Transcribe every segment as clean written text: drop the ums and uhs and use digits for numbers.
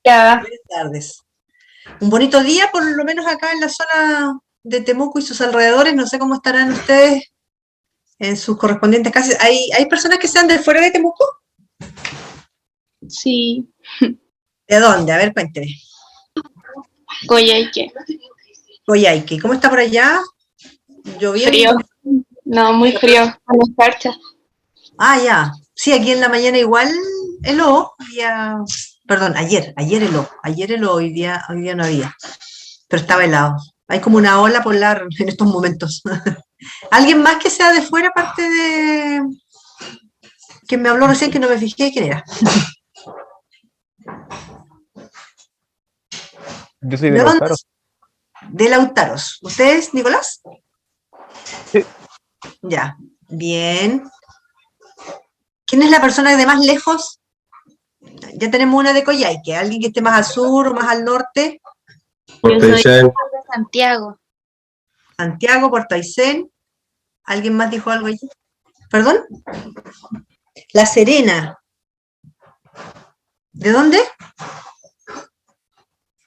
Ya, Buenas tardes. Un bonito día, por lo menos acá en la zona de Temuco y sus alrededores. No sé cómo estarán ustedes en sus correspondientes casas. ¿Hay personas que sean de fuera de Temuco? sí, ¿De dónde? A ver, cuénteme. Coyhaique. Coyhaique. ¿Cómo está por allá? Frío, ¿Lloviendo? no, muy frío, con escarcha. Ah, ya. Sí, aquí en la mañana igual heló. Perdón, ayer heló. Ayer heló, hoy día no había. Pero estaba helado. Hay como una ola polar en estos momentos. ¿Alguien más que sea de fuera, aparte de quien me habló recién que no me fijé quién era? Yo soy de ¿De dónde? Lautaro. De Lautaros. ¿Usted es Nicolás? Sí. Ya, bien. ¿Quién es la persona de más lejos? Ya tenemos una de Coyhaique, alguien que esté más al sur o más al norte. Yo soy de Santiago. Santiago, Puerto Aysén. ¿Alguien más dijo algo allí? ¿Perdón? La Serena. ¿De dónde?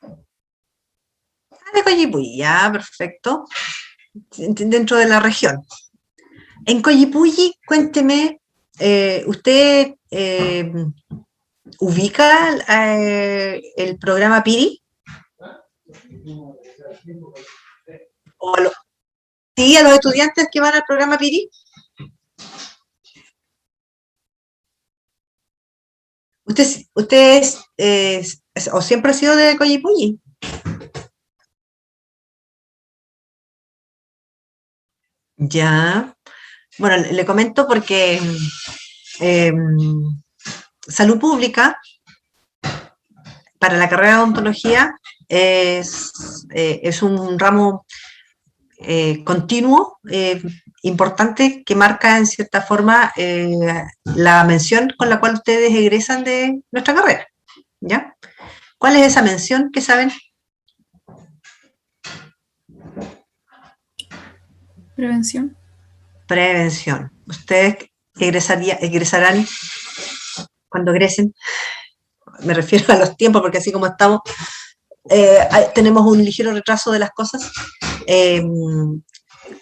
Ah, de Coyipulli, ya, perfecto. Dentro de la región. En Coyipulli, cuénteme, ¿usted ubica el programa PIRI? ¿O sí, a los estudiantes que van al programa PIRI? ¿Usted o siempre ha sido de Coyipulli? Ya. Bueno, le comento porque eh, salud pública para la carrera de odontología es un ramo continuo, importante, que marca en cierta forma la mención con la cual ustedes egresan de nuestra carrera. ¿Ya? ¿Cuál es esa mención que saben? Prevención. Prevención. Ustedes egresarán cuando egresen, me refiero a los tiempos, porque así como estamos, tenemos un ligero retraso de las cosas,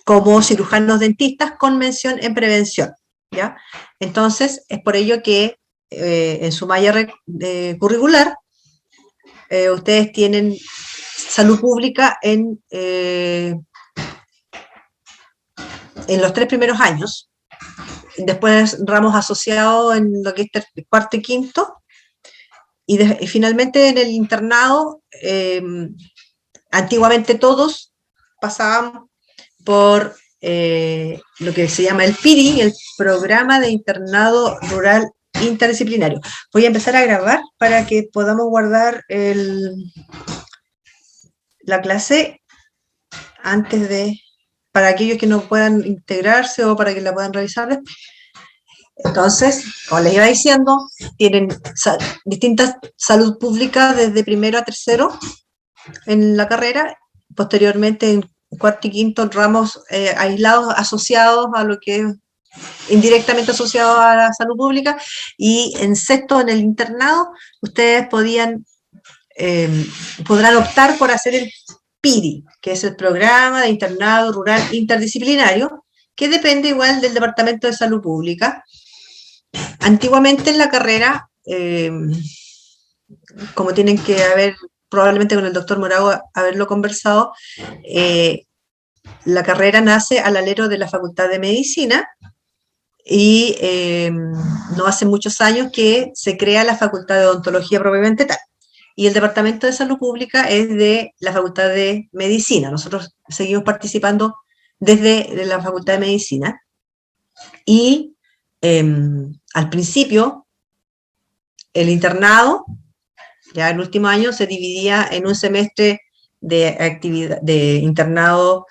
como cirujanos dentistas con mención en prevención, ¿ya? Entonces, es por ello que en su malla curricular, ustedes tienen salud pública en los 3 primeros años, después ramos asociados en lo que es cuarto y quinto, y finalmente en el internado, antiguamente todos pasaban por lo que se llama el PIRI, el Programa de Internado Rural Interdisciplinario. Voy a empezar a grabar para que podamos guardar la clase antes de, para aquellos que no puedan integrarse o para que la puedan revisar después. Entonces, como les iba diciendo, tienen distintas salud pública desde primero a tercero en la carrera, posteriormente en cuarto y quinto ramos aislados, asociados a lo que es indirectamente asociado a la salud pública, y en sexto, en el internado, ustedes podrán optar por hacer el PIRI, que es el Programa de Internado Rural Interdisciplinario, que depende igual del Departamento de Salud Pública. Antiguamente en la carrera, como tienen que haber, probablemente con el doctor Morago haberlo conversado, la carrera nace al alero de la Facultad de Medicina y no hace muchos años que se crea la Facultad de Odontología propiamente tal. Y el Departamento de Salud Pública es de la Facultad de Medicina. Nosotros seguimos participando desde la Facultad de Medicina. Y al principio, el internado, ya el último año, se dividía en un semestre de actividad de internado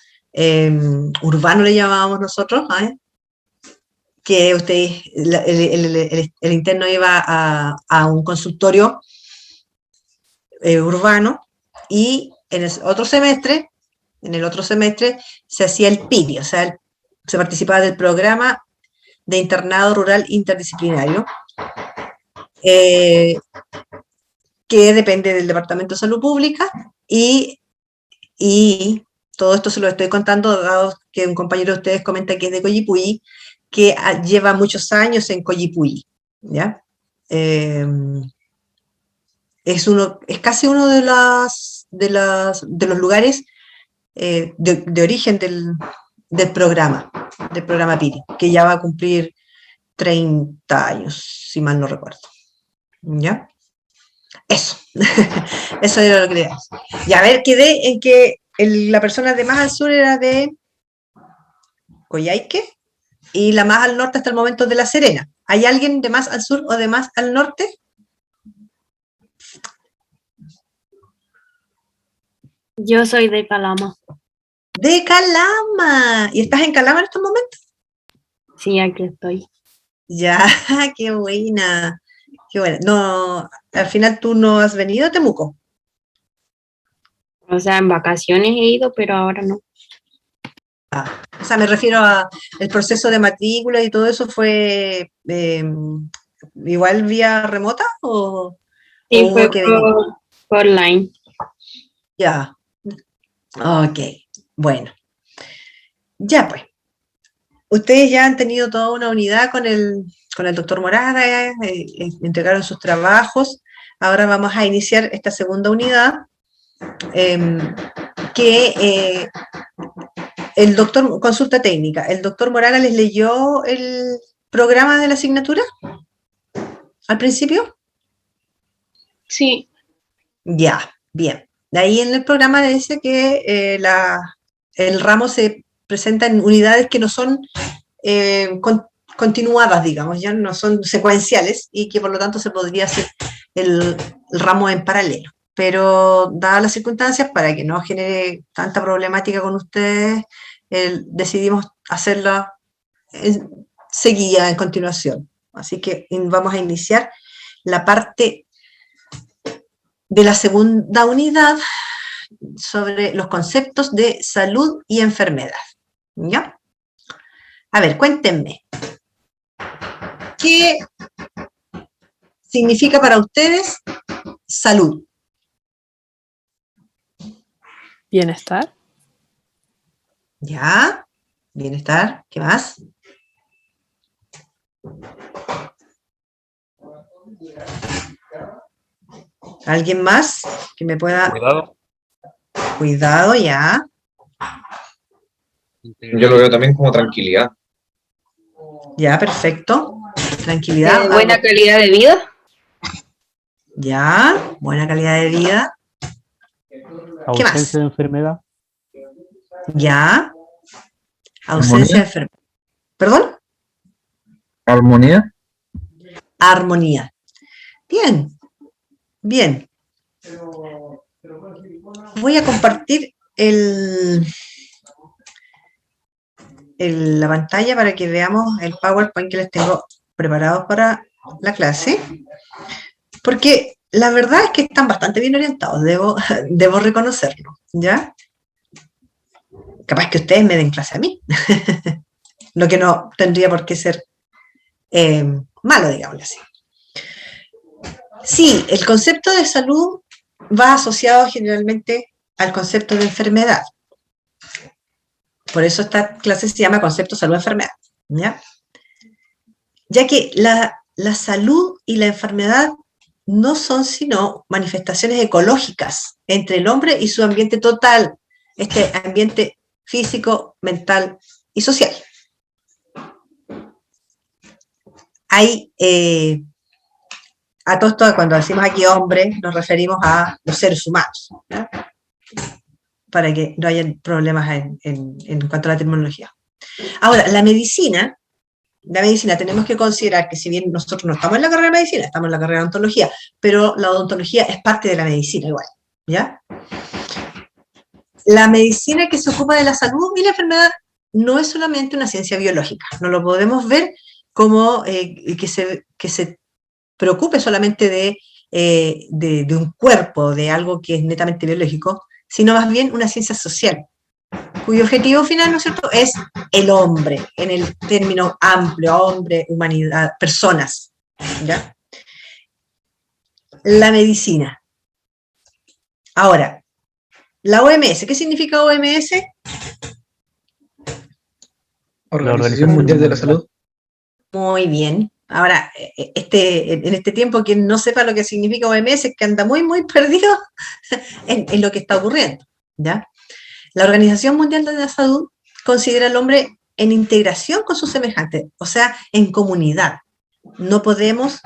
urbano, le llamábamos nosotros, que el interno iba a un consultorio urbano, y en el otro semestre se hacía el PIRI, o sea, se participaba del programa de internado rural interdisciplinario. que depende del Departamento de Salud Pública, y todo esto se lo estoy contando dado que un compañero de ustedes comenta que es de Coyipulli, que lleva muchos años en Coyipulli, ¿ya? Es casi uno de los lugares de origen del programa PIRI, que ya va a cumplir 30 años, si mal no recuerdo. ¿Ya? Eso. Eso era lo que le daba. Y a ver, quedé en que la persona de más al sur era de Coyhaique y la más al norte hasta el momento de La Serena. ¿Hay alguien de más al sur o de más al norte? Yo soy de Calama. De Calama. ¿Y estás en Calama en estos momentos? Sí, aquí estoy. Ya, qué buena. Qué buena. No, al final tú no has venido a Temuco. O sea, en vacaciones he ido, pero ahora no. O sea, me refiero a el proceso de matrícula y todo eso fue igual vía remota o Sí, hubo fue que venir. por online. Ya. Ok. Bueno. Ya pues. Ustedes ya han tenido toda una unidad con el doctor Morada, entregaron sus trabajos. Ahora vamos a iniciar esta segunda unidad que el doctor, consulta técnica, ¿el doctor Morales les leyó el programa de la asignatura al principio? Sí. Ya, bien. De ahí en el programa dice que el ramo se presenta en unidades que no son continuadas, digamos, ya no son secuenciales y que por lo tanto se podría hacer el ramo en paralelo. Pero dadas las circunstancias, para que no genere tanta problemática con ustedes, decidimos hacerla seguida en continuación. Así que vamos a iniciar la parte de la segunda unidad sobre los conceptos de salud y enfermedad. ¿Ya? A ver, cuéntenme. ¿Qué significa para ustedes salud? Bienestar. ¿Ya? Bienestar. ¿Qué más? ¿Alguien más que me pueda...? Cuidado. Cuidado, ya. Yo lo veo también como tranquilidad. Ya, perfecto. Tranquilidad. Buena calidad de vida. Ya, buena calidad de vida. ¿Qué más? Ausencia de enfermedad. Ya. Ausencia de enfermedad. ¿Perdón? Armonía. Armonía. Bien. Bien. Voy a compartir la pantalla para que veamos el PowerPoint que les tengo preparado para la clase. Porque la verdad es que están bastante bien orientados, debo reconocerlo, ¿ya? Capaz que ustedes me den clase a mí, lo que no tendría por qué ser malo, digámoslo así. Sí, el concepto de salud va asociado generalmente al concepto de enfermedad. Por eso esta clase se llama concepto salud-enfermedad, ¿ya? Ya que la salud y la enfermedad no son sino manifestaciones ecológicas entre el hombre y su ambiente total, este ambiente físico, mental y social. Hay, a todo esto, cuando decimos aquí hombre, nos referimos a los seres humanos, ¿no? Para que no haya problemas en cuanto a la terminología. Ahora, la medicina tenemos que considerar que si bien nosotros no estamos en la carrera de medicina, estamos en la carrera de odontología, pero la odontología es parte de la medicina igual, ¿ya? La medicina que se ocupa de la salud y la enfermedad no es solamente una ciencia biológica, no lo podemos ver como que se preocupe solamente de un cuerpo, de algo que es netamente biológico, sino más bien una ciencia social, cuyo objetivo final, ¿no es cierto?, es el hombre, en el término amplio, hombre, humanidad, personas, ¿ya? la medicina. Ahora, la OMS, ¿qué significa OMS? Organización Mundial de la Salud. Muy bien. Ahora, en este tiempo, quien no sepa lo que significa OMS es que anda muy, muy perdido en lo que está ocurriendo, ¿ya? La Organización Mundial de la Salud considera al hombre en integración con sus semejantes, o sea, en comunidad. No podemos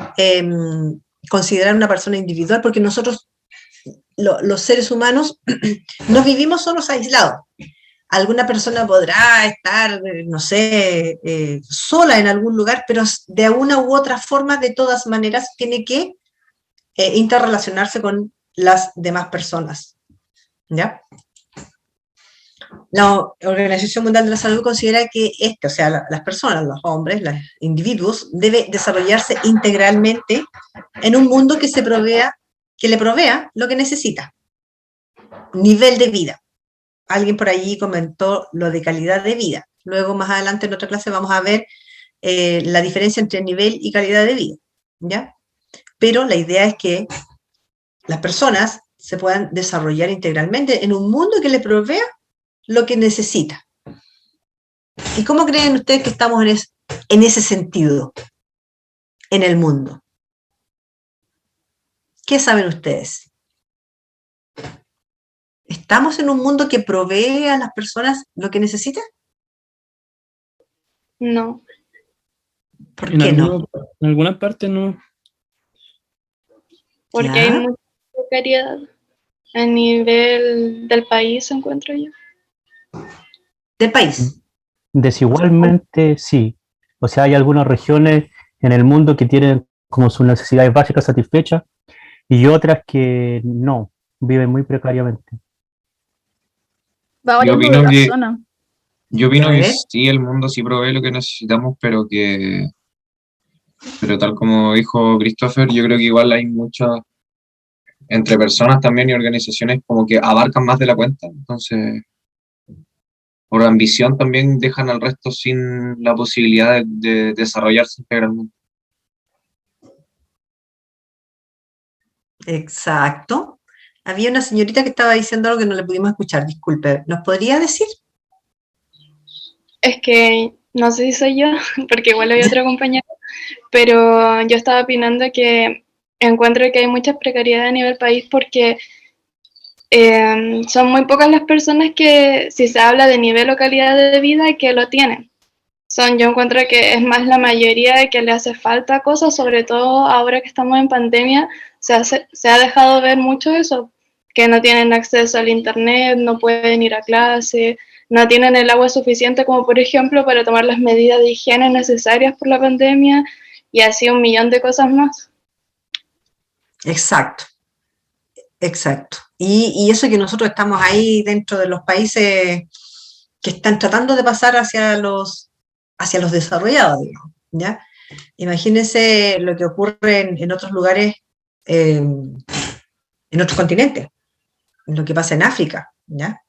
considerar una persona individual porque nosotros, los seres humanos, no vivimos solos aislados. Alguna persona podrá estar, no sé, sola en algún lugar, pero de una u otra forma, de todas maneras, tiene que interrelacionarse con las demás personas, ¿ya? La Organización Mundial de la Salud considera que o sea, las personas, los hombres, los individuos, debe desarrollarse integralmente en un mundo que le provea lo que necesita. Nivel de vida. Alguien por allí comentó lo de calidad de vida. Luego, más adelante en otra clase vamos a ver la diferencia entre nivel y calidad de vida, ¿ya? Pero la idea es que las personas se puedan desarrollar integralmente en un mundo que le provea lo que necesita. ¿Y cómo creen ustedes que estamos en ese sentido en el mundo? ¿Qué saben ustedes? ¿Estamos en un mundo que provee a las personas lo que necesitan? No, ¿Por qué no? En alguna parte no. porque ¿Ya? hay mucha precariedad a nivel del país, encuentro yo. Del país. Desigualmente, sí. O sea, hay algunas regiones en el mundo que tienen como sus necesidades básicas satisfechas y otras que no, viven muy precariamente. Va Yo variando opino de la que- zona. Yo opino A que ver. sí, el mundo sí provee lo que necesitamos, pero tal como dijo Christopher, yo creo que igual hay muchas, entre personas también y organizaciones como que abarcan más de la cuenta, entonces, por ambición también dejan al resto sin la posibilidad de desarrollarse integralmente. Exacto. Había una señorita que estaba diciendo algo que no le pudimos escuchar, disculpe. ¿Nos podría decir? Es que no sé si soy yo, porque igual hay otra compañera, pero yo estaba opinando que encuentro que hay mucha precariedad a nivel país porque son muy pocas las personas que, si se habla de nivel o calidad de vida, que lo tienen. Yo encuentro que es más la mayoría que le hace falta cosas, sobre todo ahora que estamos en pandemia, se ha dejado ver mucho eso, que no tienen acceso al internet, no pueden ir a clase, no tienen el agua suficiente como por ejemplo para tomar las medidas de higiene necesarias por la pandemia y así un millón de cosas más. Exacto. Exacto. Y eso que nosotros estamos ahí dentro de los países que están tratando de pasar hacia los desarrollados, digamos, ¿ya? Imagínense lo que ocurre en otros lugares, en otros continentes, lo que pasa en África, ¿ya?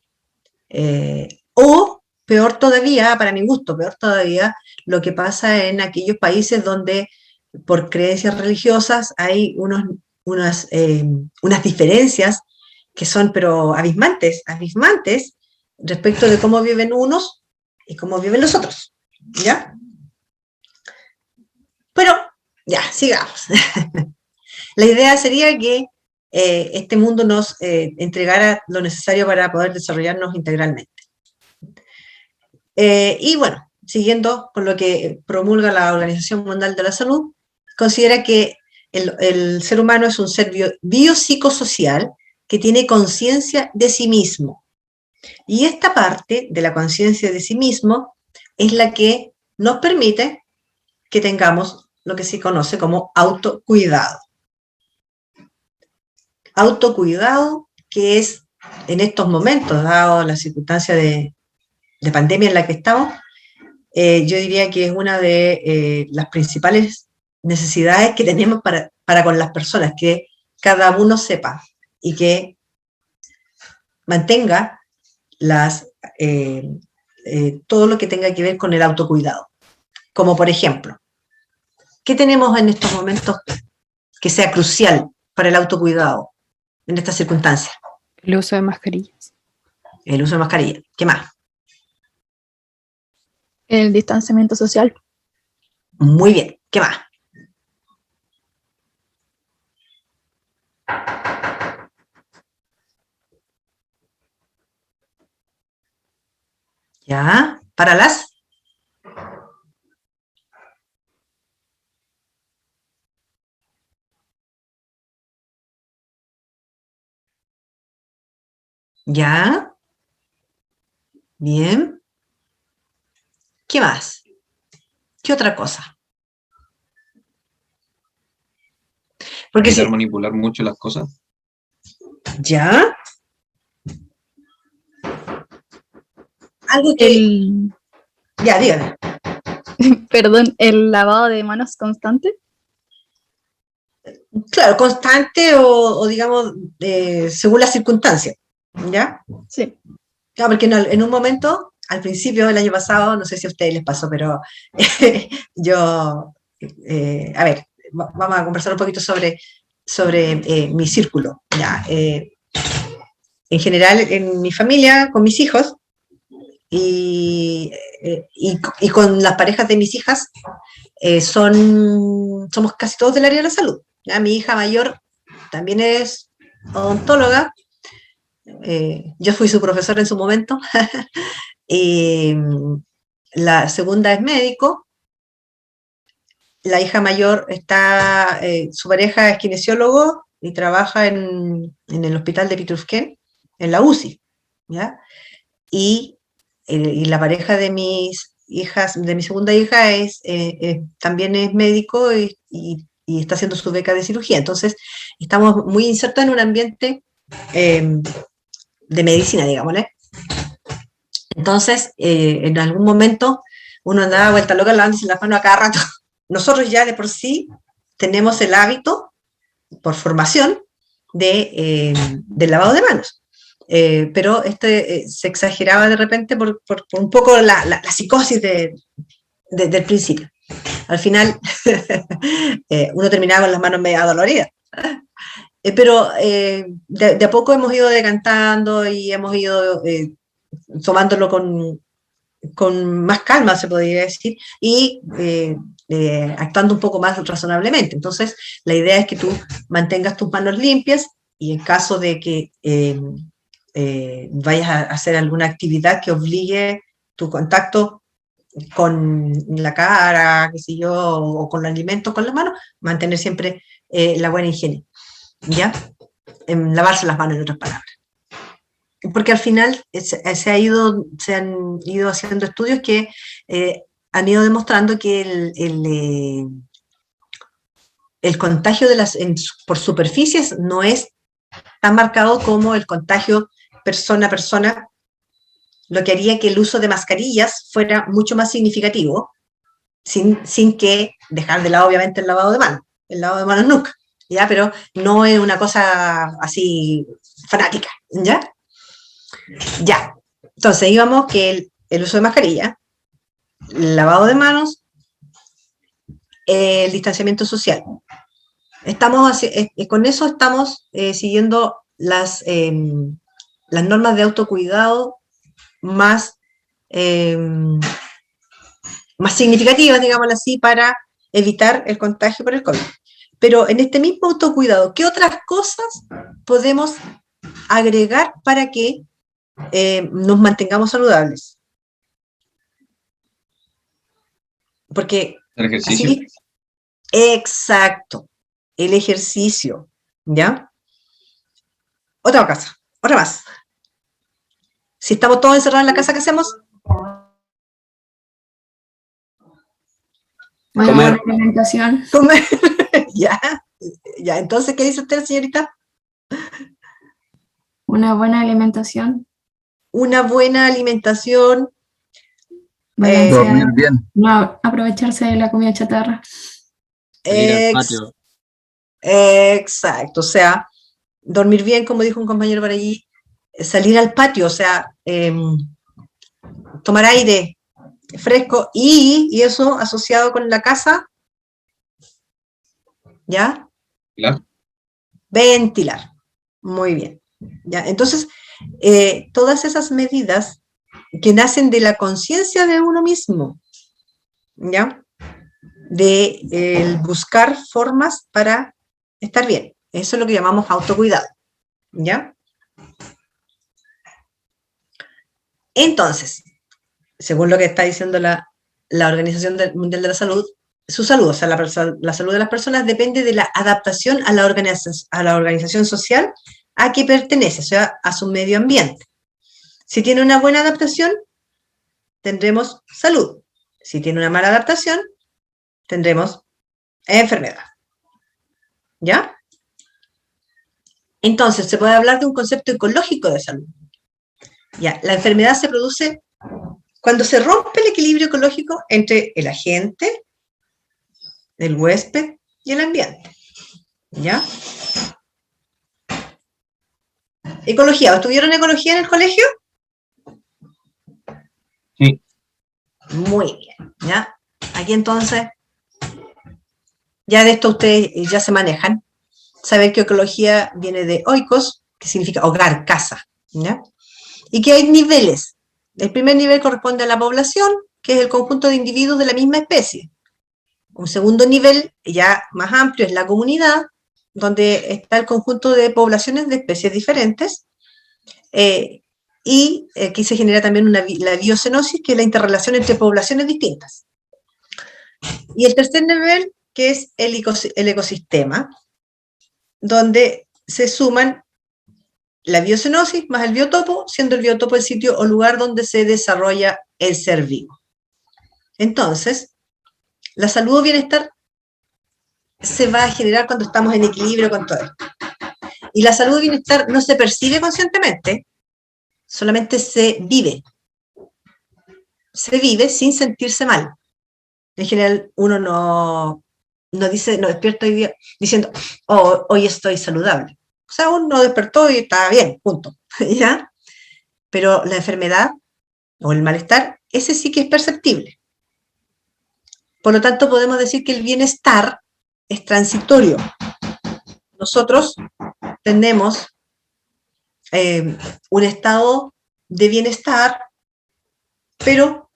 O peor todavía, para mi gusto, peor todavía, lo que pasa en aquellos países donde por creencias religiosas hay unas diferencias que son pero abismantes respecto de cómo viven unos y cómo viven los otros, ¿ya? Pero, ya, sigamos. La idea sería que este mundo nos entregara lo necesario para poder desarrollarnos integralmente. Y bueno, siguiendo con lo que promulga la Organización Mundial de la Salud, considera que el ser humano es un ser biopsicosocial que tiene conciencia de sí mismo. Y esta parte de la conciencia de sí mismo es la que nos permite que tengamos lo que se conoce como autocuidado. Autocuidado que es en estos momentos, dado la circunstancia de pandemia en la que estamos, yo diría que es una de las principales necesidades que tenemos para con las personas, que cada uno sepa y que mantenga todo lo que tenga que ver con el autocuidado. Como por ejemplo, ¿qué tenemos en estos momentos que sea crucial para el autocuidado en estas circunstancias? El uso de mascarillas. El uso de mascarilla. ¿Qué más? El distanciamiento social. Muy bien. ¿Qué más? ¿Ya? ¿Para las? ¿Ya? Bien. ¿Qué más? ¿Qué otra cosa? Porque Evitar si... manipular mucho las cosas. ¿Ya? Algo que... El, Ya, dígame. perdón, el lavado de manos constante. Claro, constante o digamos, según las circunstancias. ¿Ya? Sí. Claro, porque en un momento, al principio del año pasado, no sé si a ustedes les pasó, pero yo, a ver, vamos a conversar un poquito sobre mi círculo. ¿Ya? En general, en mi familia, con mis hijos y con las parejas de mis hijas, somos casi todos del área de la salud. ¿Ya? Mi hija mayor también es odontóloga. Yo fui su profesora en su momento. La segunda es médico. La hija mayor su pareja es kinesiólogo y trabaja en el hospital de Pitrufquén, en la UCI. ¿Ya? Y la pareja de mis hijas, de mi segunda hija, también es médico y está haciendo su beca de cirugía. Entonces, estamos muy insertos en un ambiente de medicina, digámosle. Entonces, en algún momento, uno andaba vuelta loca lavándose las manos a cada rato. Nosotros ya de por sí tenemos el hábito, por formación, del lavado de manos. Pero se exageraba de repente por un poco la psicosis del principio. Al final, uno terminaba con las manos medio doloridas. Pero de a poco hemos ido decantando y hemos ido tomándolo con más calma, se podría decir, y actuando un poco más razonablemente. Entonces, la idea es que tú mantengas tus manos limpias y en caso de que vayas a hacer alguna actividad que obligue tu contacto con la cara, qué sé yo, o con los alimentos con las manos, mantener siempre la buena higiene, ¿ya? Lavarse las manos, en otras palabras. Porque al final se han ido haciendo estudios que han ido demostrando que el contagio por superficies no es tan marcado como el contagio persona a persona, lo que haría que el uso de mascarillas fuera mucho más significativo, sin que dejar de lado, obviamente, el lavado de manos. El lavado de manos nunca, ¿ya? Pero no es una cosa así fanática, ¿ya? Ya. Entonces íbamos que el uso de mascarilla, el lavado de manos, el distanciamiento social. Con eso estamos siguiendo las normas de autocuidado más significativas, digámoslo así, para evitar el contagio por el COVID. Pero en este mismo autocuidado, ¿qué otras cosas podemos agregar para que nos mantengamos saludables? Porque El ejercicio. así, exacto, el ejercicio, ¿ya? Otra más. Si estamos todos encerrados en la casa, ¿qué hacemos? Una buena alimentación. Comer. Ya, entonces, ¿qué dice usted, señorita? Una buena alimentación. Una buena alimentación. Balanceada. Dormir bien. No aprovecharse de la comida chatarra. Salir al patio. Exacto, o sea, dormir bien, como dijo un compañero por allí, salir al patio, o sea, tomar aire fresco y eso asociado con la casa, ¿ya? Claro. Ventilar. Muy bien. ¿Ya? Entonces, todas esas medidas que nacen de la conciencia de uno mismo, ¿ya? De buscar formas para estar bien. Eso es lo que llamamos autocuidado, ¿ya? Entonces, según lo que está diciendo la Organización Mundial de la Salud, su salud, o sea, la salud de las personas depende de la adaptación a la organización social a que pertenece, o sea, a su medio ambiente. Si tiene una buena adaptación, tendremos salud. Si tiene una mala adaptación, tendremos enfermedad. ¿Ya? Entonces, se puede hablar de un concepto ecológico de salud. Ya, la enfermedad se produce cuando se rompe el equilibrio ecológico entre el agente, el huésped y el ambiente. ¿Ya? Ecología. ¿Estuvieron ecología en el colegio? Sí. Muy bien. ¿Ya? Aquí entonces, ya de esto ustedes ya se manejan. Saber que ecología viene de oikos, que significa hogar, casa. ¿Ya? Y que hay niveles. El primer nivel corresponde a la población, que es el conjunto de individuos de la misma especie. Un segundo nivel, ya más amplio, es la comunidad, donde está el conjunto de poblaciones de especies diferentes, y aquí se genera también la biocenosis, que es la interrelación entre poblaciones distintas. Y el tercer nivel, que es el ecosistema, donde se suman la biocenosis más el biotopo, siendo el biotopo el sitio o lugar donde se desarrolla el ser vivo. Entonces, la salud o bienestar se va a generar cuando estamos en equilibrio con todo esto. Y la salud y bienestar no se percibe conscientemente, solamente se vive. Se vive sin sentirse mal. En general, uno no despierta hoy día diciendo, oh, hoy estoy saludable. O sea, uno despertó y está bien, punto. ¿Ya? Pero la enfermedad o el malestar, ese sí que es perceptible. Por lo tanto, podemos decir que el bienestar es transitorio. Nosotros tenemos un estado de bienestar, pero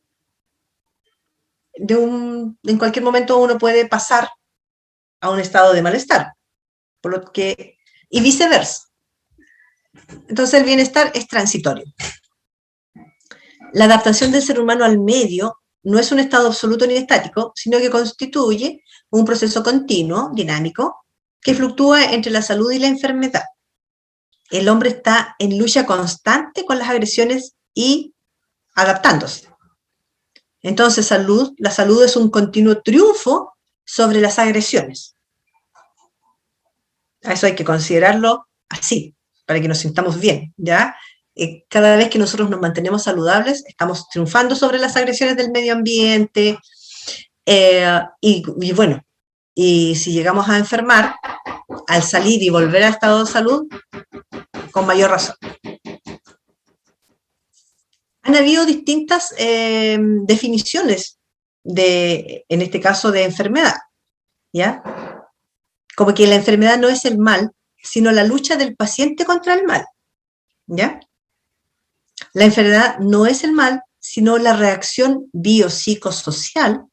en cualquier momento uno puede pasar a un estado de malestar, y viceversa. Entonces el bienestar es transitorio. La adaptación del ser humano al medio no es un estado absoluto ni estático, sino que constituye un proceso continuo, dinámico, que fluctúa entre la salud y la enfermedad. El hombre está en lucha constante con las agresiones y adaptándose. Entonces, la salud es un continuo triunfo sobre las agresiones. A eso hay que considerarlo así, para que nos sintamos bien, ¿ya? Cada vez que nosotros nos mantenemos saludables, estamos triunfando sobre las agresiones del medio ambiente, y bueno, y si llegamos a enfermar, al salir y volver al estado de salud, con mayor razón. Han habido distintas definiciones en este caso, de enfermedad, ¿ya? Como que la enfermedad no es el mal, sino la lucha del paciente contra el mal, ¿ya? La enfermedad no es el mal, sino la reacción biopsicosocial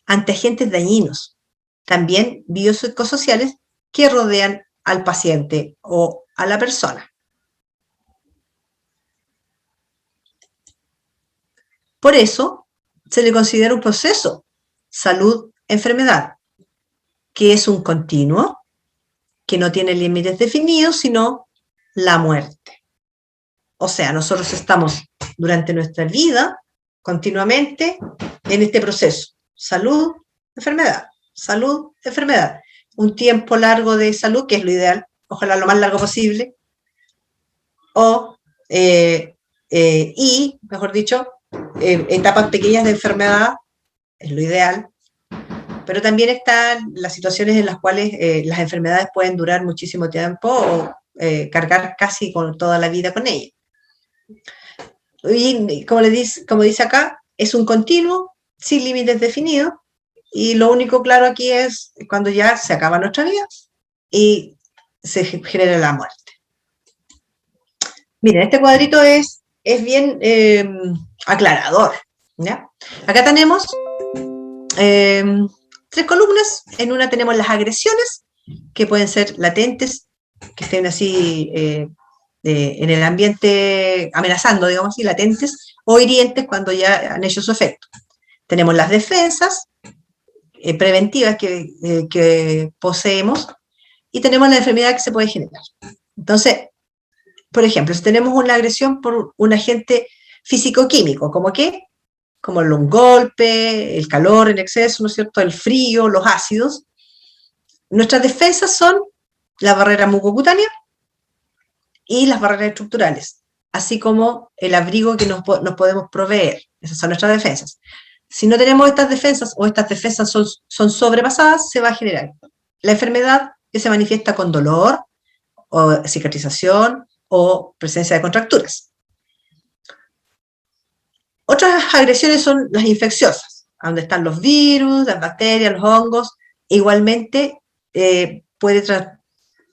ante agentes dañinos, también biopsicosociales, que rodean al paciente o a la persona. Por eso se le considera un proceso salud-enfermedad, que es un continuo, que no tiene límites definidos, sino la muerte. O sea, nosotros estamos durante nuestra vida continuamente en este proceso. Salud, enfermedad, salud, enfermedad. Un tiempo largo de salud, que es lo ideal, ojalá lo más largo posible, y, mejor dicho, etapas pequeñas de enfermedad, es lo ideal, pero también están las situaciones en las cuales las enfermedades pueden durar muchísimo tiempo o cargar casi con toda la vida con ella. Y como dice acá, es un continuo, sin límites definidos, y lo único claro aquí es cuando ya se acaba nuestra vida y se genera la muerte. Miren, este cuadrito es bien aclarador, ¿ya? Acá tenemos 3 columnas. En una tenemos las agresiones, que pueden ser latentes, que estén así en el ambiente amenazando, digamos así, latentes, o hirientes cuando ya han hecho su efecto. Tenemos las defensas preventivas que poseemos, y tenemos la enfermedad que se puede generar. Entonces, por ejemplo, si tenemos una agresión por un agente físico-químico, ¿como qué? Como un golpe, el calor en exceso, ¿no es cierto?, el frío, los ácidos. Nuestras defensas son la barrera mucocutánea y las barreras estructurales, así como el abrigo que nos podemos proveer. Esas son nuestras defensas. Si no tenemos estas defensas, o estas defensas son sobrepasadas, se va a generar la enfermedad, que se manifiesta con dolor, o cicatrización, o presencia de contracturas. Otras agresiones son las infecciosas, donde están los virus, las bacterias, los hongos. Igualmente puede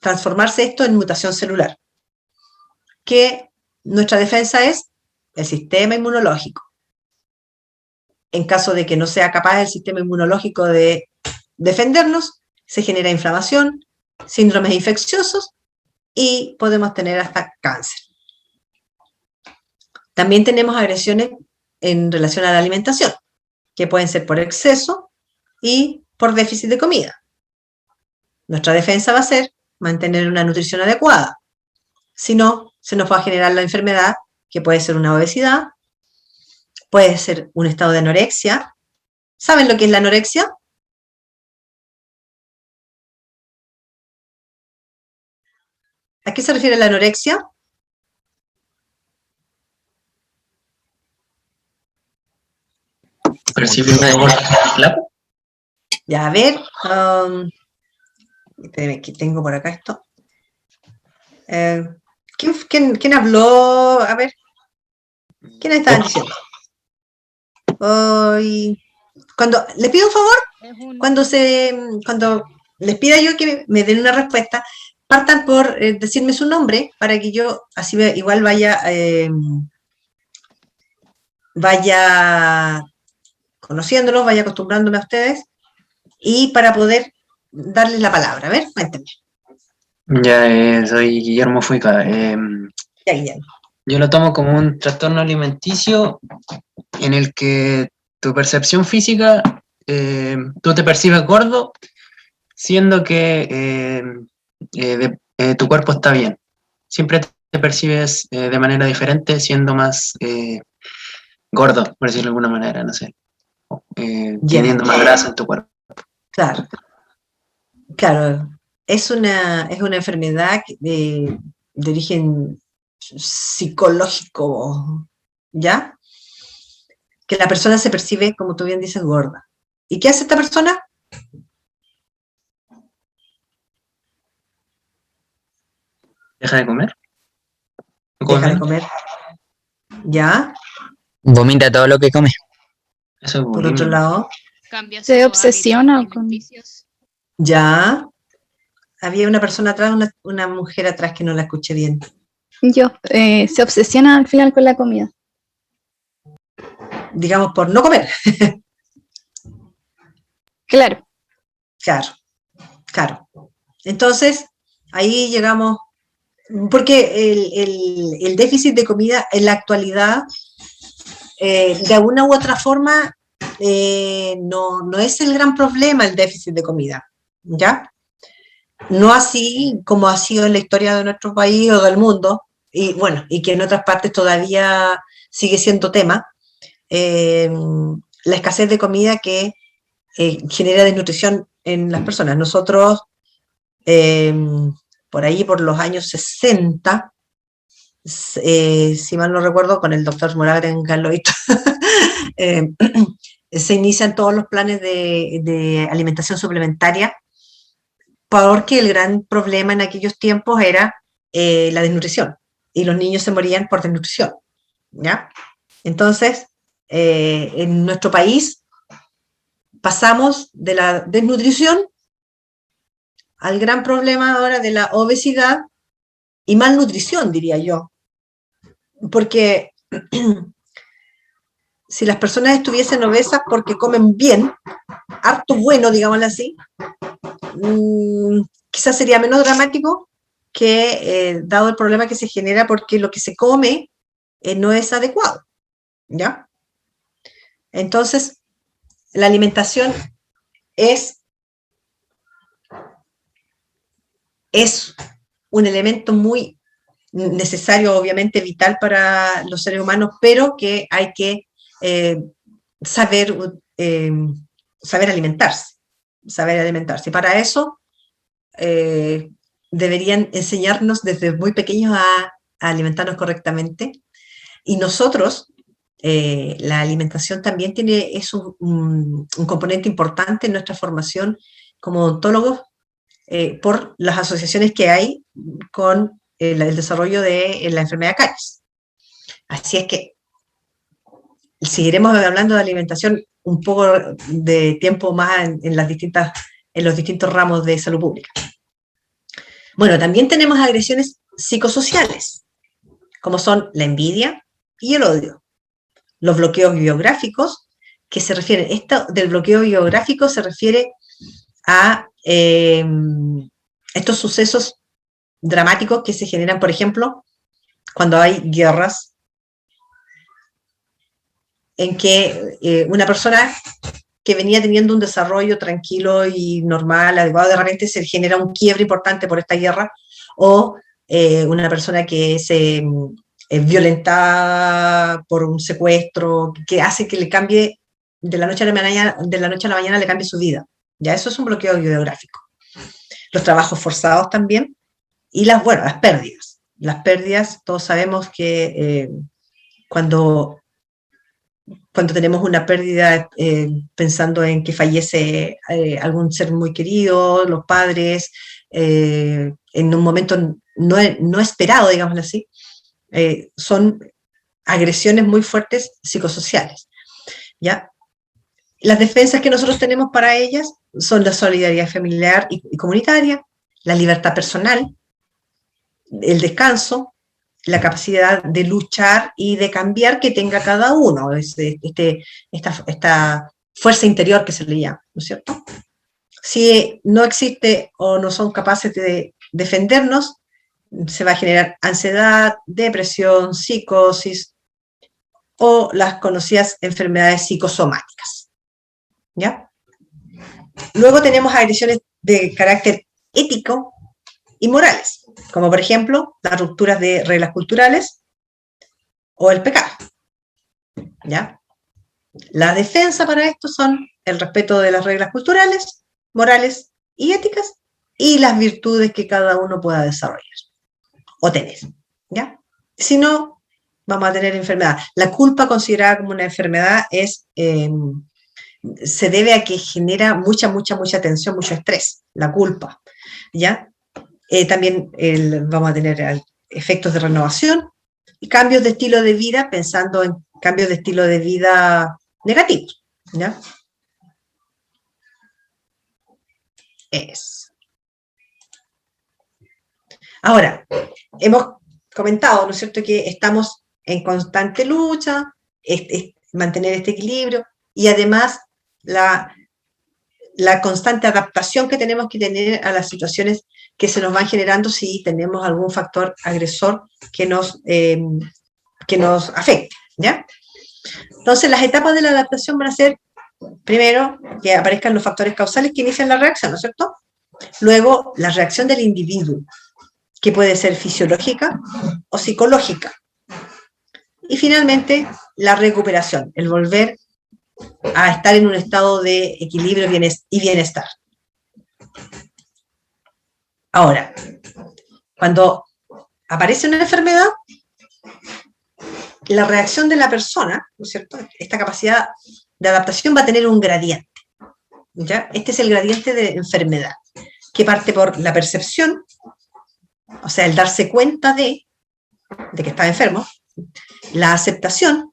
transformarse esto en mutación celular, que nuestra defensa es el sistema inmunológico. En caso de que no sea capaz el sistema inmunológico de defendernos, se genera inflamación, síndromes infecciosos, y podemos tener hasta cáncer. También tenemos agresiones en relación a la alimentación, que pueden ser por exceso y por déficit de comida. Nuestra defensa va a ser mantener una nutrición adecuada. Si no, se nos va a generar la enfermedad, que puede ser una obesidad, puede ser un estado de anorexia. ¿Saben lo que es la anorexia? ¿A qué se refiere la anorexia? Ya, a ver. Espérenme, que tengo por acá esto. ¿Quién habló? A ver. ¿Quién estaban diciendo? Cuando les pido un favor, cuando les pida yo que me den una respuesta, partan por decirme su nombre, para que yo así igual vaya conociéndolos, vaya acostumbrándome a ustedes, y para poder darles la palabra. A ver, cuéntenme. Ya, soy Guillermo Fuica. Ya, Guillermo. Yo lo tomo como un trastorno alimenticio en el que tu percepción física, tú te percibes gordo, siendo que tu cuerpo está bien. Siempre te percibes de manera diferente, siendo más gordo, por decirlo de alguna manera, no sé. Teniendo más grasa en tu cuerpo. Claro. Claro. Es una enfermedad de origen psicológico, ¿ya? Que la persona se percibe, como tú bien dices, gorda. ¿Y qué hace esta persona? ¿Deja de comer? Deja de comer. ¿Ya? Vomita todo lo que come. Eso es Por otro lado, Se obsesiona con... ya. Había una persona atrás, una mujer atrás, que no la escuché bien. se obsesiona al final con la comida. Digamos, por no comer. Claro. Claro. Entonces, ahí llegamos, porque el déficit de comida en la actualidad, de alguna u otra forma, no es el gran problema el déficit de comida, ¿ya? No así como ha sido en la historia de nuestro país o del mundo, y bueno, y que en otras partes todavía sigue siendo tema, la escasez de comida que genera desnutrición en las personas. Nosotros, por ahí, por los años 60, si mal no recuerdo, con el doctor Moragren Galoito, se inician todos los planes de alimentación suplementaria, porque el gran problema en aquellos tiempos era la desnutrición, y los niños se morían por desnutrición, ¿ya? Entonces, en nuestro país pasamos de la desnutrición al gran problema ahora de la obesidad y malnutrición, diría yo. Porque si las personas estuviesen obesas porque comen bien, harto bueno, digámoslo así, quizás sería menos dramático que dado el problema que se genera porque lo que se come no es adecuado, ¿ya? Entonces, la alimentación es un elemento muy necesario, obviamente vital para los seres humanos, pero que hay que saber alimentarse. Saber alimentarse. Y para eso deberían enseñarnos desde muy pequeños a alimentarnos correctamente. Y nosotros, la alimentación también es un componente importante en nuestra formación como odontólogos por las asociaciones que hay con el desarrollo de la enfermedad de caries. Así es que seguiremos hablando de alimentación un poco de tiempo más en los distintos ramos de salud pública. Bueno, también tenemos agresiones psicosociales, como son la envidia y el odio. Los bloqueos biográficos, que se refieren, esto del bloqueo biográfico se refiere a estos sucesos dramáticos que se generan, por ejemplo, cuando hay guerras, en que una persona que venía teniendo un desarrollo tranquilo y normal, adecuado, de repente se genera un quiebre importante por esta guerra, o una persona que es violentada por un secuestro, que hace que le cambie de la noche a la mañana le cambie su vida. Ya eso es un bloqueo biográfico. Los trabajos forzados también, y las pérdidas. Las pérdidas, todos sabemos que cuando tenemos una pérdida pensando en que fallece algún ser muy querido, los padres, en un momento no esperado, digámoslo así, son agresiones muy fuertes psicosociales, ¿ya? Las defensas que nosotros tenemos para ellas son la solidaridad familiar y comunitaria, la libertad personal, el descanso, la capacidad de luchar y de cambiar que tenga cada uno, esta fuerza interior que se le llama, ¿no es cierto? Si no existe o no son capaces de defendernos, se va a generar ansiedad, depresión, psicosis o las conocidas enfermedades psicosomáticas, ¿ya? Luego tenemos agresiones de carácter ético y morales, como por ejemplo las rupturas de reglas culturales o el pecado, ¿ya? La defensa para esto son el respeto de las reglas culturales, morales y éticas y las virtudes que cada uno pueda desarrollar o tener, ¿ya? Si no, vamos a tener enfermedad. La culpa considerada como una enfermedad se debe a que genera mucha tensión, mucho estrés, la culpa, ¿ya? También vamos a tener efectos de renovación y cambios de estilo de vida, pensando en cambios de estilo de vida negativos, ¿ya? Ahora, hemos comentado, ¿no es cierto?, que estamos en constante lucha, mantener este equilibrio y además la constante adaptación que tenemos que tener a las situaciones que se nos van generando si tenemos algún factor agresor que nos afecte, ¿ya? Entonces, las etapas de la adaptación van a ser, primero, que aparezcan los factores causales que inician la reacción, ¿no es cierto? Luego, la reacción del individuo, que puede ser fisiológica o psicológica. Y finalmente, la recuperación, el volver a estar en un estado de equilibrio y bienestar. Ahora, cuando aparece una enfermedad, la reacción de la persona, ¿no es cierto?, esta capacidad de adaptación va a tener un gradiente, ¿ya? Este es el gradiente de enfermedad, que parte por la percepción, o sea, el darse cuenta de que está enfermo, la aceptación,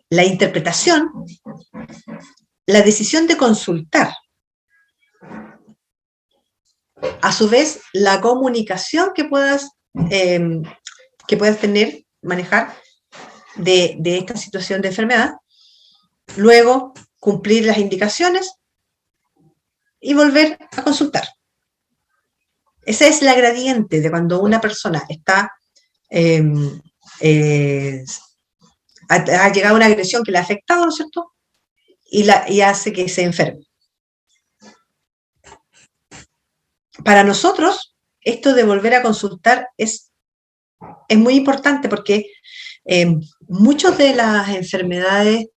la interpretación, la decisión de consultar a su vez, la comunicación que puedas tener, manejar de esta situación de enfermedad, luego cumplir las indicaciones y volver a consultar. Esa es la gradiente de cuando una persona está, ha llegado a una agresión que le ha afectado, ¿no es cierto? Y hace que se enferme. Para nosotros, esto de volver a consultar es muy importante porque muchas de las enfermedades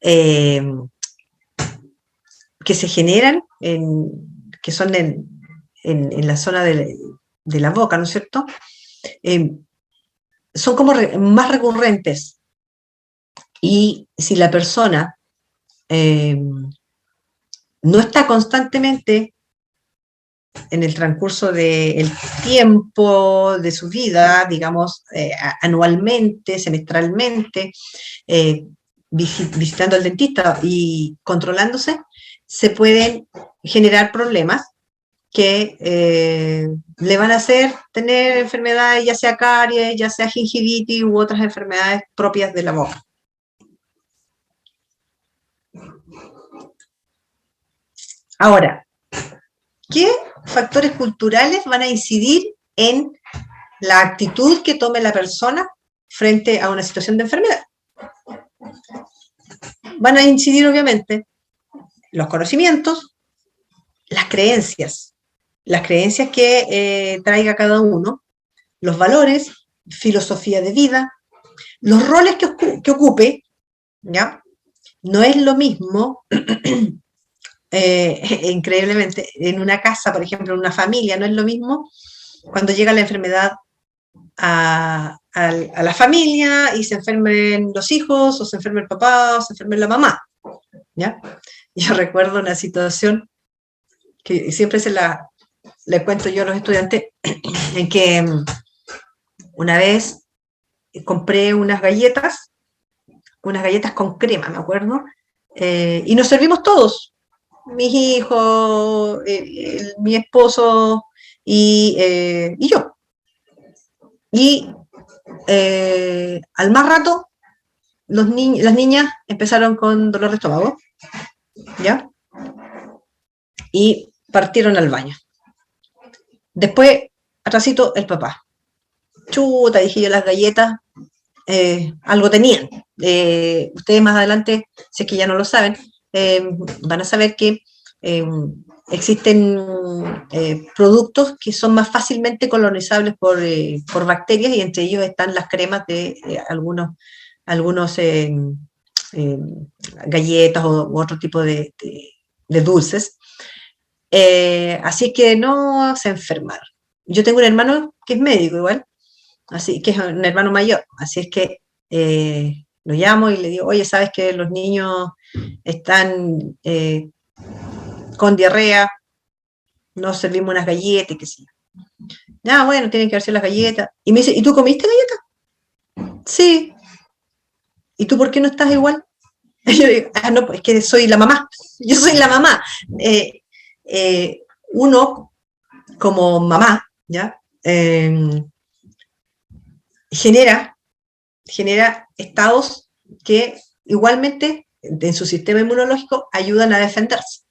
que se generan, que son en la zona de la boca, ¿no es cierto? Son como más recurrentes. Y si la persona no está constantemente en el transcurso del tiempo de su vida, digamos, anualmente, semestralmente, visitando al dentista y controlándose, se pueden generar problemas que le van a hacer tener enfermedades, ya sea caries, ya sea gingivitis u otras enfermedades propias de la boca. Ahora, ¿qué factores culturales van a incidir en la actitud que tome la persona frente a una situación de enfermedad? Van a incidir, obviamente, los conocimientos, las creencias que traiga cada uno, los valores, filosofía de vida, los roles que ocupe, ¿ya? No es lo mismo, increíblemente, en una casa, por ejemplo, en una familia, no es lo mismo cuando llega la enfermedad a la familia y se enfermen los hijos, o se enferma el papá, o se enferma la mamá, ¿ya? Yo recuerdo una situación que siempre le cuento yo a los estudiantes, en que una vez compré unas galletas con crema, me acuerdo, y nos servimos todos, mis hijos, mi esposo y yo. Y al más rato, las niñas empezaron con dolor de estómago, ¿ya? Y partieron al baño. Después, atrásito, el papá. Chuta, dije yo, las galletas, algo tenían. Ustedes más adelante, si es que ya no lo saben, van a saber que existen productos que son más fácilmente colonizables por bacterias, y entre ellos están las cremas de algunos galletas u otro tipo de dulces. Así que no se enfermaron. Yo tengo un hermano que es médico igual, así que es un hermano mayor, así es que lo llamo y le digo, oye, ¿sabes que los niños están con diarrea? Nos servimos unas galletas, qué sé yo. Ah, bueno, tienen que darse las galletas. Y me dice, ¿y tú comiste galletas? Sí. ¿Y tú por qué no estás igual? Y yo digo, no, es que soy la mamá. Yo soy la mamá. Uno, como mamá, ¿ya? Genera estados que igualmente en su sistema inmunológico ayudan a defenderse,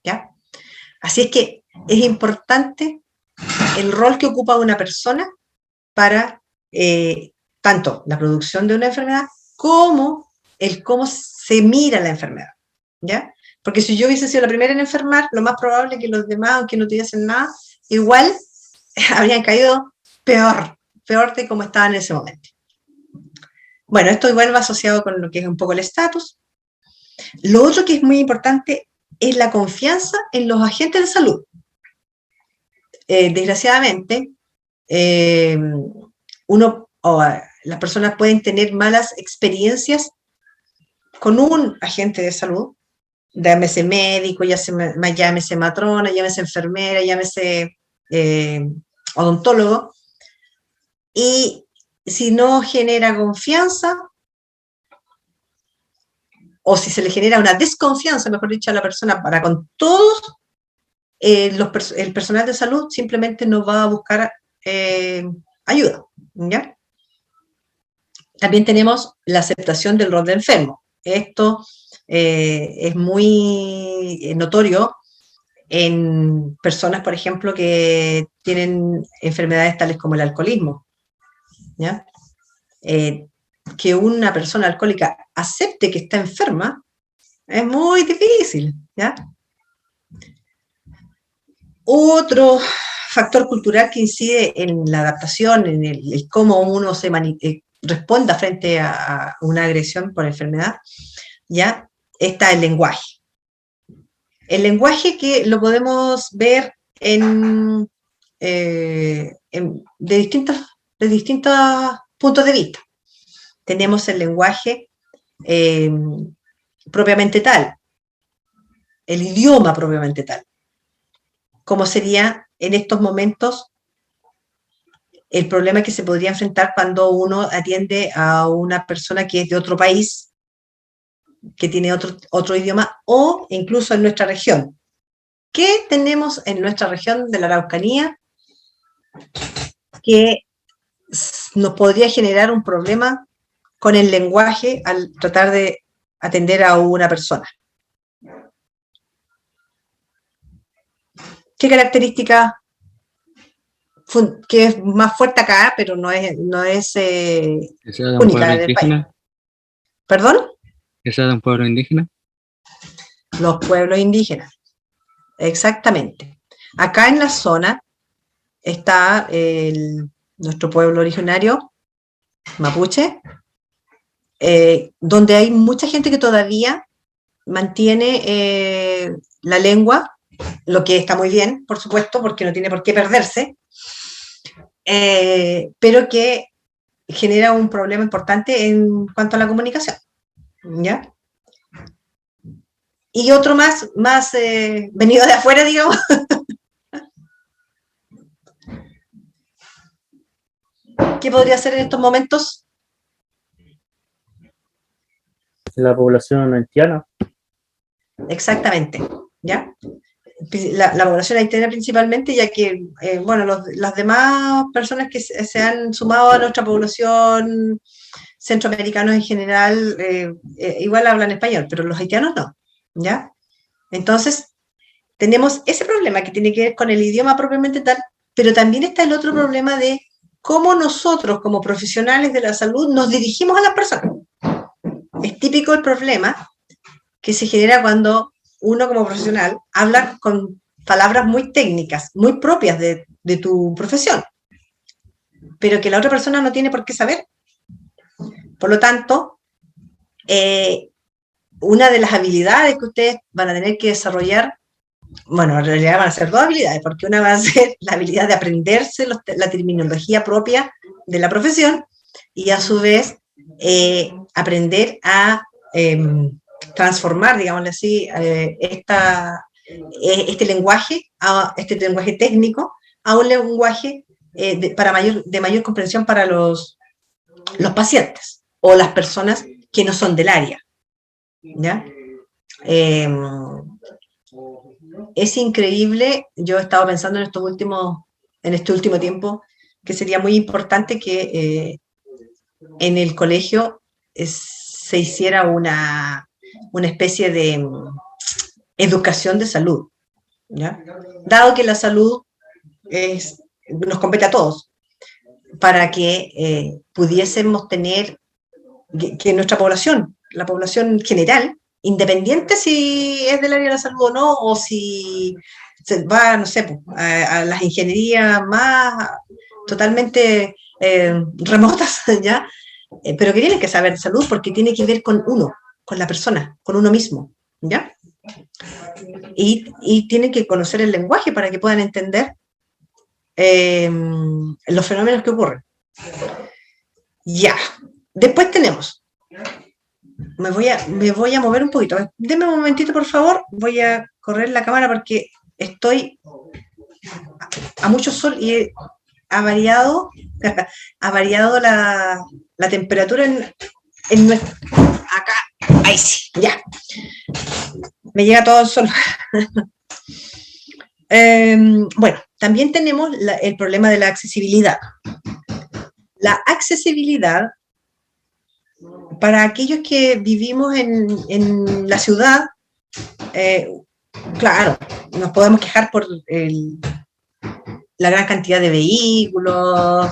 ¿ya? Así es que es importante el rol que ocupa una persona para tanto la producción de una enfermedad como el cómo se mira la enfermedad, ¿ya? Porque si yo hubiese sido la primera en enfermar, lo más probable es que los demás, aunque no tuviesen nada, igual habrían caído peor de como estaban en ese momento. Bueno, esto igual va asociado con lo que es un poco el estatus. Lo otro que es muy importante es la confianza en los agentes de salud. Desgraciadamente, las personas pueden tener malas experiencias con un agente de salud, llámese médico, llámese matrona, llámese enfermera, llámese odontólogo, y si no genera confianza, o si se le genera una desconfianza, mejor dicho, a la persona para con todos, el personal de salud simplemente no va a buscar ayuda, ¿ya? También tenemos la aceptación del rol de enfermo. Esto es muy notorio en personas, por ejemplo, que tienen enfermedades tales como el alcoholismo, ¿ya? Que una persona alcohólica acepte que está enferma es muy difícil, ¿ya? Otro factor cultural que incide en la adaptación, en el cómo uno responda frente a una agresión por enfermedad, ¿ya? Está el lenguaje. El lenguaje que lo podemos ver de distintos puntos de vista. Tenemos el lenguaje propiamente tal, el idioma propiamente tal, como sería en estos momentos el problema que se podría enfrentar cuando uno atiende a una persona que es de otro país, que tiene otro idioma, o incluso en nuestra región. ¿Qué tenemos en nuestra región de la Araucanía que nos podría generar un problema con el lenguaje al tratar de atender a una persona? ¿Qué característica que es más fuerte acá, pero no es única del país? ¿Perdón? ¿Que sea de un pueblo indígena? Los pueblos indígenas, exactamente. Acá en la zona está nuestro pueblo originario, mapuche, donde hay mucha gente que todavía mantiene la lengua, lo que está muy bien, por supuesto, porque no tiene por qué perderse, pero que genera un problema importante en cuanto a la comunicación, ¿ya? Y otro más venido de afuera, digamos. ¿Qué podría ser en estos momentos? La población haitiana. Exactamente, ¿ya? La población haitiana principalmente, ya que, bueno, las demás personas que se han sumado a nuestra población, centroamericanos en general, igual hablan español, pero los haitianos no, ¿ya? Entonces, tenemos ese problema que tiene que ver con el idioma propiamente tal, pero también está el otro problema de cómo nosotros, como profesionales de la salud, nos dirigimos a las personas. Es típico el problema que se genera cuando uno como profesional habla con palabras muy técnicas, muy propias de tu profesión, pero que la otra persona no tiene por qué saber. Por lo tanto, una de las habilidades que ustedes van a tener que desarrollar, bueno, en realidad van a ser dos habilidades, porque una va a ser la habilidad de aprenderse la terminología propia de la profesión y a su vez aprender a transformar, digámoslo así, este lenguaje técnico a un lenguaje de mayor comprensión para los pacientes o las personas que no son del área, ¿ya? Es increíble, yo he estado pensando en este último tiempo que sería muy importante que en el colegio se hiciera una especie de educación de salud, ¿ya? Dado que la salud nos compete a todos, para que pudiésemos tener que nuestra población, la población general, independiente si es del área de la salud o no, o si se va, no sé, a las ingenierías más totalmente remotas, ¿ya? Pero que tienen que saber de salud porque tiene que ver con uno, con la persona, con uno mismo, ¿ya? Y tienen que conocer el lenguaje para que puedan entender los fenómenos que ocurren. Ya. Después tenemos, me voy a mover un poquito. Denme un momentito, por favor. Voy a correr la cámara porque estoy a mucho sol y ha variado la temperatura en nuestro... Acá, ahí sí, ya. Me llega todo el sol. Bueno, también tenemos el problema de la accesibilidad. La accesibilidad, para aquellos que vivimos en la ciudad, claro, nos podemos quejar por la gran cantidad de vehículos,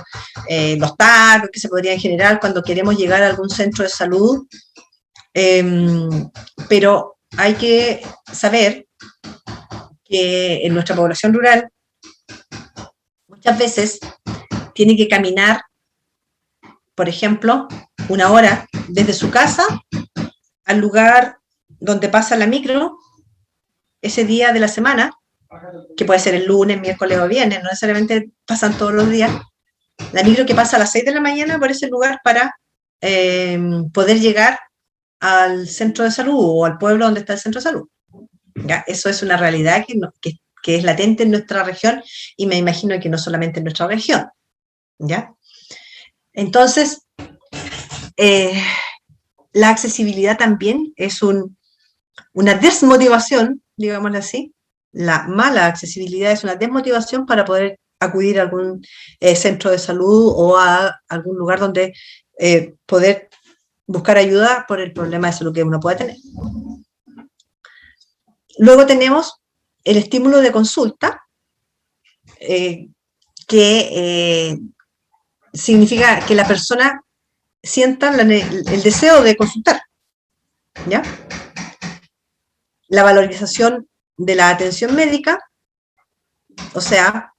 los tacos que se podrían generar cuando queremos llegar a algún centro de salud, pero hay que saber que en nuestra población rural muchas veces tiene que caminar, por ejemplo, 1 hora desde su casa al lugar donde pasa la micro ese día de la semana, que puede ser el lunes, miércoles o viernes, no necesariamente pasan todos los días. La micro que pasa a las 6 de la mañana por ese lugar para poder llegar al centro de salud o al pueblo donde está el centro de salud. ¿Ya? Eso es una realidad que es latente en nuestra región y me imagino que no solamente en nuestra región. ¿Ya? Entonces, la accesibilidad también es una desmotivación, digámoslo así. La mala accesibilidad es una desmotivación para poder acudir a algún centro de salud o a algún lugar donde poder buscar ayuda por el problema de salud que uno puede tener. Luego tenemos el estímulo de consulta, que significa que la persona sienta el deseo de consultar, ¿ya? La valorización de la atención médica, o sea,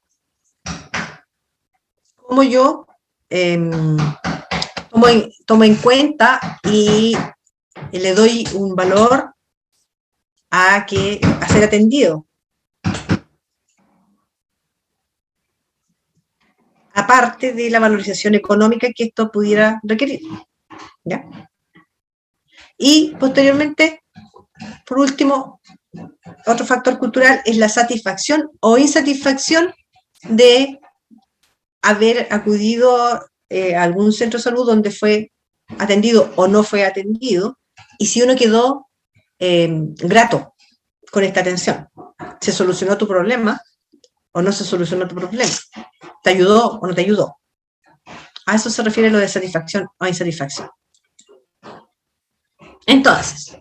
cómo yo tomo en cuenta y le doy un valor a ser atendido. Aparte de la valorización económica que esto pudiera requerir, ¿ya? Y posteriormente, por último, otro factor cultural es la satisfacción o insatisfacción de haber acudido a algún centro de salud donde fue atendido o no fue atendido, y si uno quedó grato con esta atención. ¿Se solucionó tu problema o no se solucionó tu problema? ¿Te ayudó o no te ayudó? A eso se refiere lo de satisfacción o insatisfacción. Entonces,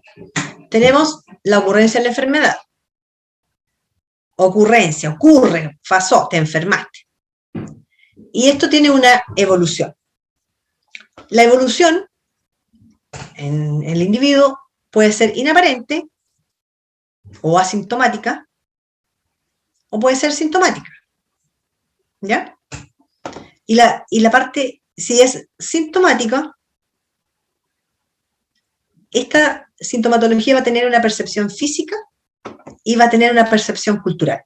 tenemos la ocurrencia de la enfermedad. Ocurre, pasó, te enfermaste. Y esto tiene una evolución. La evolución en el individuo puede ser inaparente o asintomática, o puede ser sintomática. ¿Ya? Y la parte, si es sintomática, esta sintomatología va a tener una percepción física y va a tener una percepción cultural.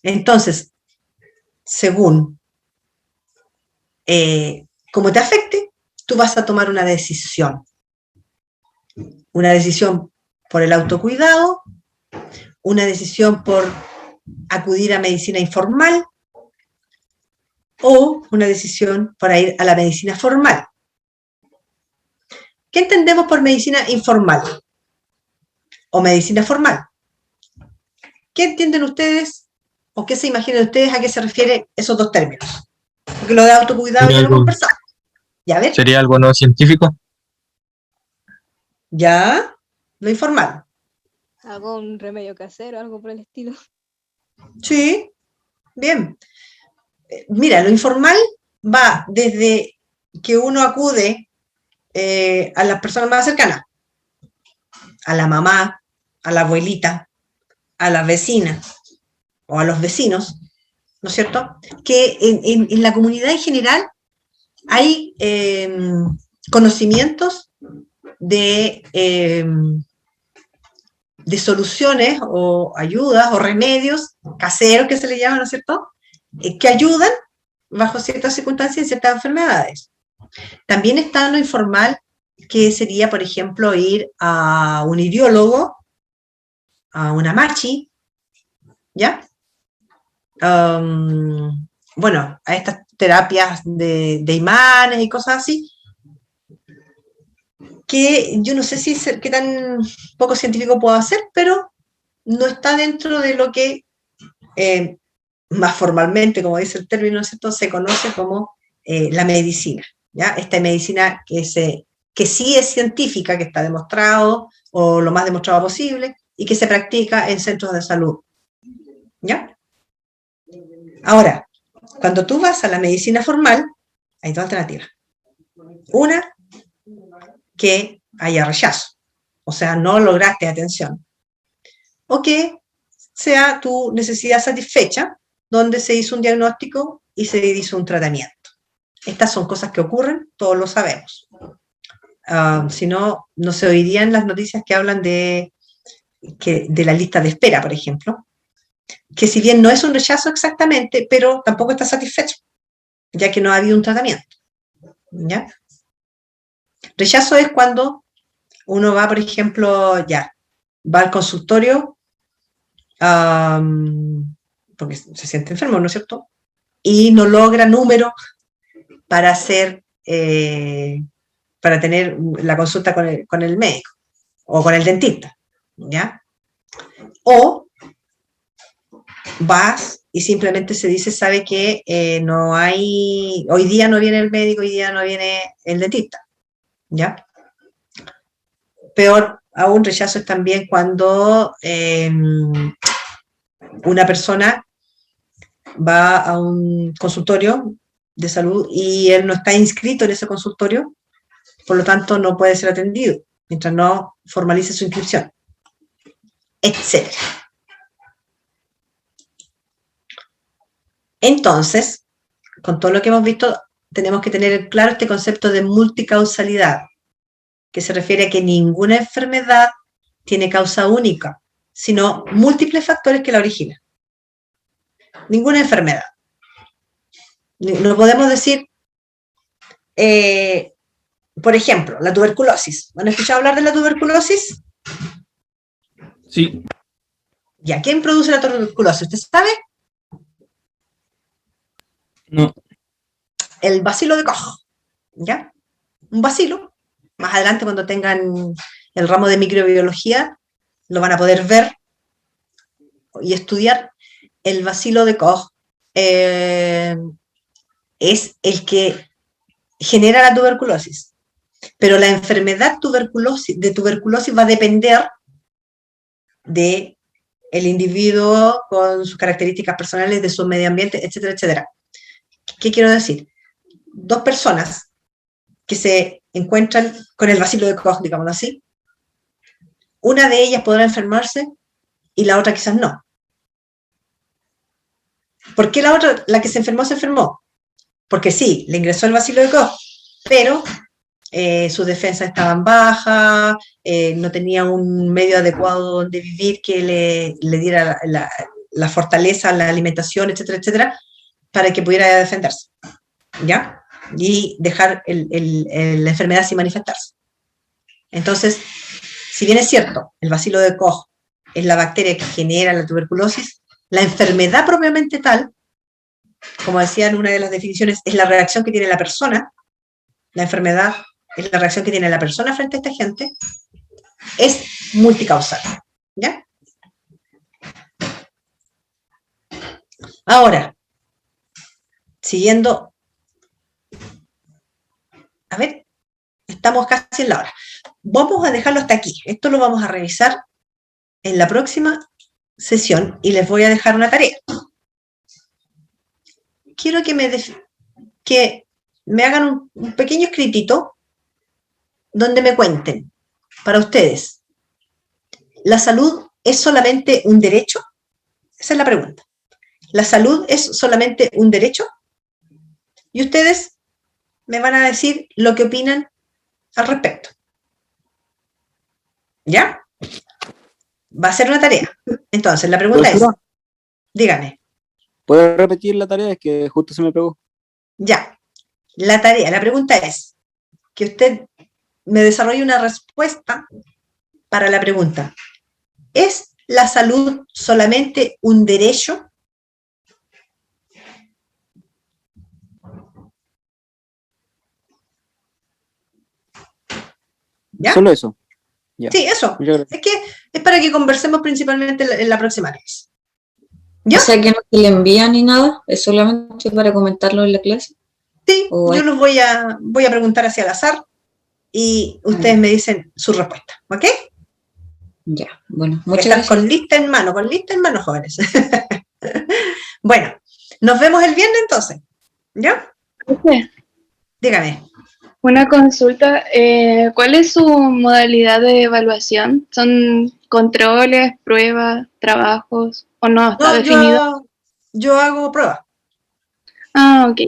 Entonces, según cómo te afecte, tú vas a tomar una decisión. Una decisión por el autocuidado, una decisión por acudir a medicina informal o una decisión para ir a la medicina formal. ¿Qué entendemos por medicina informal o medicina formal? ¿Qué entienden ustedes o qué se imaginan ustedes a qué se refieren esos dos términos? Porque lo de autocuidado ya lo conversamos. ¿Ya ven? ¿Sería algo no científico? Ya, lo informal. Hago un remedio casero, algo por el estilo. Sí, bien. Mira, lo informal va desde que uno acude a las personas más cercanas, a la mamá, a la abuelita, a la vecina o a los vecinos, ¿no es cierto? Que en la comunidad en general hay conocimientos de soluciones o ayudas o remedios caseros que se le llaman, ¿no es cierto? Que ayudan bajo ciertas circunstancias en ciertas enfermedades. También está lo informal, que sería, por ejemplo, ir a un idiólogo, a una machi, ¿ya? Bueno, a estas terapias de imanes y cosas así, que yo no sé qué tan poco científico puedo hacer, pero no está dentro de lo que más formalmente, como dice el término, ¿no es cierto?, se conoce como la medicina, ¿ya? Esta medicina que sí es científica, que está demostrado, o lo más demostrado posible, y que se practica en centros de salud, ¿ya? Ahora, cuando tú vas a la medicina formal, hay dos alternativas. Una, que haya rechazo, o sea, no lograste atención, o que sea tu necesidad satisfecha, donde se hizo un diagnóstico y se hizo un tratamiento. Estas son cosas que ocurren, todos lo sabemos. Si no, no se oirían las noticias que hablan de la lista de espera, por ejemplo, que si bien no es un rechazo exactamente, pero tampoco está satisfecho, ya que no ha habido un tratamiento, ¿ya? Rechazo es cuando uno va, por ejemplo, va al consultorio porque se siente enfermo, ¿no es cierto? Y no logra número para tener la consulta con el médico o con el dentista, ¿ya? O vas y simplemente se dice, sabe que hoy día no viene el médico, hoy día no viene el dentista, ¿ya? Peor aún, rechazo es también cuando una persona va a un consultorio de salud y él no está inscrito en ese consultorio, por lo tanto no puede ser atendido mientras no formalice su inscripción, etc. Entonces, con todo lo que hemos visto, tenemos que tener claro este concepto de multicausalidad, que se refiere a que ninguna enfermedad tiene causa única, sino múltiples factores que la originan. Ninguna enfermedad. No podemos decir, por ejemplo, la tuberculosis. ¿Han escuchado hablar de la tuberculosis? Sí. ¿Ya quién produce la tuberculosis? ¿Usted sabe? No. El bacilo de Koch, ¿ya? Un bacilo. Más adelante, cuando tengan el ramo de microbiología, lo van a poder ver y estudiar. El bacilo de Koch es el que genera la tuberculosis. Pero la enfermedad de tuberculosis va a depender de el individuo con sus características personales, de su medio ambiente, etcétera, etcétera. ¿Qué quiero decir? Dos personas que se encuentran con el bacilo de Koch, digámoslo así, una de ellas podrá enfermarse y la otra quizás no. ¿Por qué la que se enfermó? Porque sí, le ingresó el bacilo de Koch, pero sus defensas estaban bajas, no tenía un medio adecuado donde vivir que le diera la fortaleza, la alimentación, etcétera, etcétera, para que pudiera defenderse, ¿ya? Y dejar la enfermedad sin manifestarse. Entonces, si bien es cierto, el bacilo de Koch es la bacteria que genera la tuberculosis, la enfermedad propiamente tal, como decía en una de las definiciones, es la reacción que tiene la persona, la enfermedad es la reacción que tiene la persona frente a esta gente, es multicausal, ¿ya? Ahora, siguiendo, a ver, estamos casi en la hora. Vamos a dejarlo hasta aquí. Esto lo vamos a revisar en la próxima sesión y les voy a dejar una tarea. Quiero que me hagan un pequeño escritito donde me cuenten, para ustedes, ¿la salud es solamente un derecho? Esa es la pregunta. ¿La salud es solamente un derecho? Y ustedes me van a decir lo que opinan al respecto. ¿Ya? Va a ser una tarea. Entonces, la pregunta es, dígame. ¿Puedo repetir la tarea? Es que justo se me pegó. Ya. La pregunta es que usted me desarrolle una respuesta para la pregunta. ¿Es la salud solamente un derecho? ¿Ya? Solo eso. Ya. Sí, eso. Muchas gracias. Es que es para que conversemos principalmente en la próxima clase. ¿Ya? O sea que no se le envía ni nada, es solamente para comentarlo en la clase. Sí, O yo los voy a preguntar hacia el azar y ustedes me dicen su respuesta, ¿ok? Ya, bueno, muchas Están gracias. con lista en mano, jóvenes. Bueno, nos vemos el viernes entonces, ¿ya? Profe, Dígame. una consulta, ¿cuál es su modalidad de evaluación? ¿Son controles, pruebas, trabajos o no está No, definido? yo hago pruebas, Ah, ok.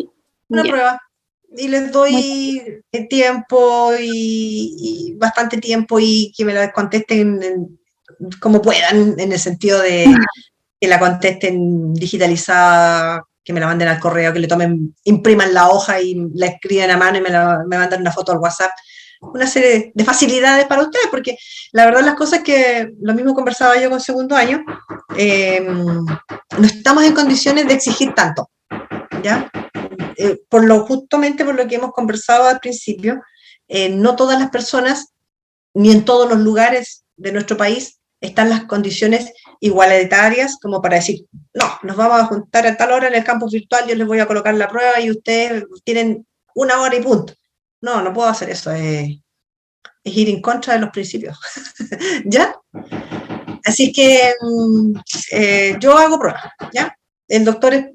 una Ya. prueba, y les doy tiempo y bastante tiempo y que me la contesten como puedan, en el sentido de que la contesten digitalizada, que me la manden al correo, que le tomen, impriman la hoja y la escriban a mano y me mandan una foto al WhatsApp. Una serie de facilidades para ustedes, porque la verdad las cosas que lo mismo conversaba yo con segundo año, no estamos en condiciones de exigir tanto, ¿ya? Justamente por lo que hemos conversado al principio, no todas las personas, ni en todos los lugares de nuestro país, están las condiciones igualitarias como para decir, no, nos vamos a juntar a tal hora en el campus virtual, yo les voy a colocar la prueba y ustedes tienen 1 hora y punto. No puedo hacer eso, es ir en contra de los principios. ¿Ya? Así que yo hago pruebas, ¿ya? El doctor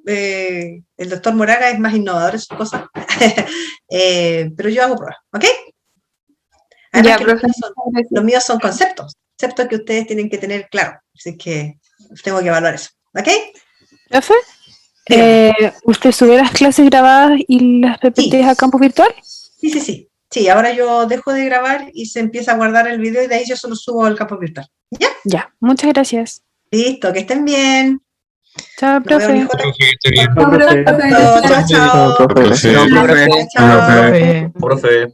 Moraga es más innovador en sus cosas, pero yo hago pruebas, ¿ok? Además Ya, que profe, los míos son conceptos que ustedes tienen que tener claro, así que tengo que evaluar eso, ¿ok? ¿Profe? Dígame. ¿Usted sube las clases grabadas y las PPTs Sí. a campus virtual? Sí. Sí, ahora yo dejo de grabar y se empieza a guardar el video y de ahí yo solo subo al campo virtual. ¿Ya? Ya, muchas gracias. Listo, que estén bien. Chao, Nos vemos, profe. mi Jota. Profe, que esté bien. Chao, chao. Profe, Chao, chao. gracias. Chao. Profe.